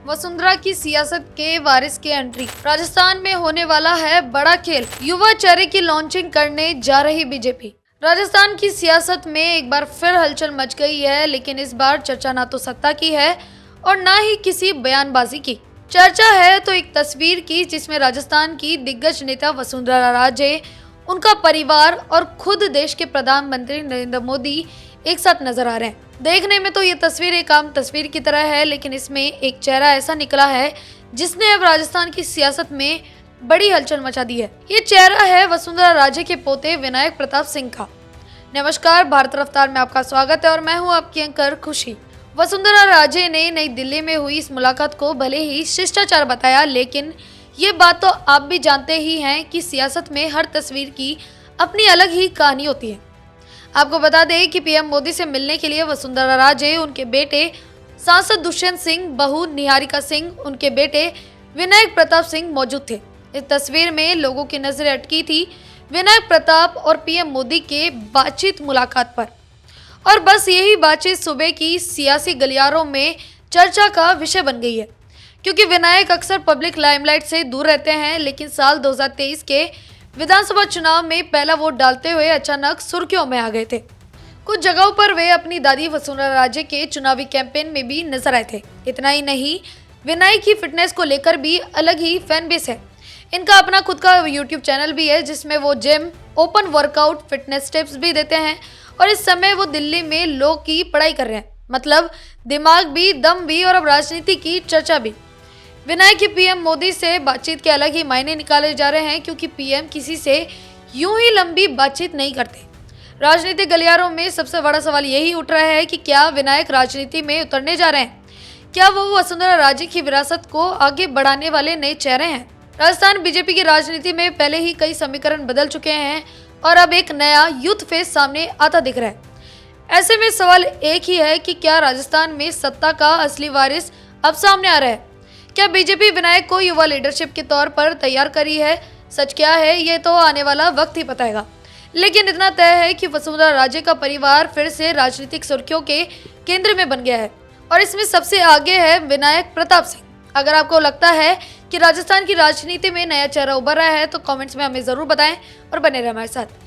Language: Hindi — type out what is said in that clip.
वसुंधरा की सियासत के वारिस की एंट्री। राजस्थान में होने वाला है बड़ा खेल, युवा चेहरे की लॉन्चिंग करने जा रही बीजेपी। राजस्थान की सियासत में एक बार फिर हलचल मच गई है, लेकिन इस बार चर्चा ना तो सत्ता की है और ना ही किसी बयानबाजी की। चर्चा है तो एक तस्वीर की, जिसमें राजस्थान की दिग्गज नेता वसुंधरा राजे, उनका परिवार और खुद देश के प्रधानमंत्री नरेंद्र मोदी एक साथ नजर आ रहे हैं। देखने में तो ये तस्वीर एक आम तस्वीर की तरह है, लेकिन इसमें एक चेहरा ऐसा निकला है जिसने अब राजस्थान की सियासत में बड़ी हलचल मचा दी है। ये चेहरा है वसुंधरा राजे के पोते विनायक प्रताप सिंह का। नमस्कार, भारत रफ्तार में आपका स्वागत है और मैं हूं आपकी एंकर खुशी। वसुंधरा राजे ने नई दिल्ली में हुई इस मुलाकात को भले ही शिष्टाचार बताया, लेकिन ये बात तो आप भी जानते ही हैं कि सियासत में हर तस्वीर की अपनी अलग ही कहानी होती है। आपको बता दें कि पीएम मोदी से मिलने के लिए वसुंधरा राजे, उनके बेटे सांसद दुष्यंत सिंह, बहू निहारिका सिंह, उनके बेटे विनायक प्रताप सिंह मौजूद थे। इस तस्वीर में लोगों की नजरें अटकी थी विनायक प्रताप और पीएम मोदी के बातचीत मुलाकात पर, और बस यही बातचीत सुबह की सियासी गलियारों में चर्चा का विषय बन गई है, क्योंकि विनायक अक्सर पब्लिक लाइमलाइट से दूर रहते हैं, लेकिन साल 2023 के विधानसभा चुनाव में पहला वोट डालते हुए अचानक सुर्खियों में आ गए थे। कुछ जगहों पर वे अपनी दादी वसुंधरा राजे के चुनावी कैंपेन में भी नजर आए थे। इतना ही नहीं, विनायक की फिटनेस को लेकर भी अलग ही फैन बेस है। इनका अपना खुद का यूट्यूब चैनल भी है, जिसमें वो gym, open workout, fitness tips भी देते हैं, और इस समय वो दिल्ली में लॉ की पढ़ाई कर रहे हैं। मतलब दिमाग भी, दम भी, और अब राजनीति की चर्चा भी। विनायक की पीएम मोदी से बातचीत के अलग ही मायने निकाले जा रहे हैं, क्योंकि पीएम किसी से यूं ही लंबी बातचीत नहीं करते। राजनीतिक गलियारों में सबसे बड़ा सवाल यही उठ रहा है कि क्या विनायक राजनीति में उतरने जा रहे हैं? क्या वो वसुंधरा राजे की विरासत को आगे बढ़ाने वाले नए चेहरे हैं? राजस्थान बीजेपी की राजनीति में पहले ही कई समीकरण बदल चुके हैं और अब एक नया यूथ फेस सामने आता दिख रहा है। ऐसे में सवाल एक ही है कि क्या राजस्थान में सत्ता का असली वारिस अब सामने आ रहा है? क्या बीजेपी विनायक को युवा लीडरशिप के तौर पर तैयार करी है? सच क्या है, ये तो आने वाला वक्त ही बताएगा। लेकिन इतना तय है कि वसुंधरा राजे का परिवार फिर से राजनीतिक सुर्खियों के केंद्र में बन गया है, और इसमें सबसे आगे है विनायक प्रताप सिंह। अगर आपको लगता है कि राजस्थान की राजनीति में नया चेहरा उभर रहा है, तो कमेंट्स में हमें जरूर बताएं और बने रहें हमारे साथ।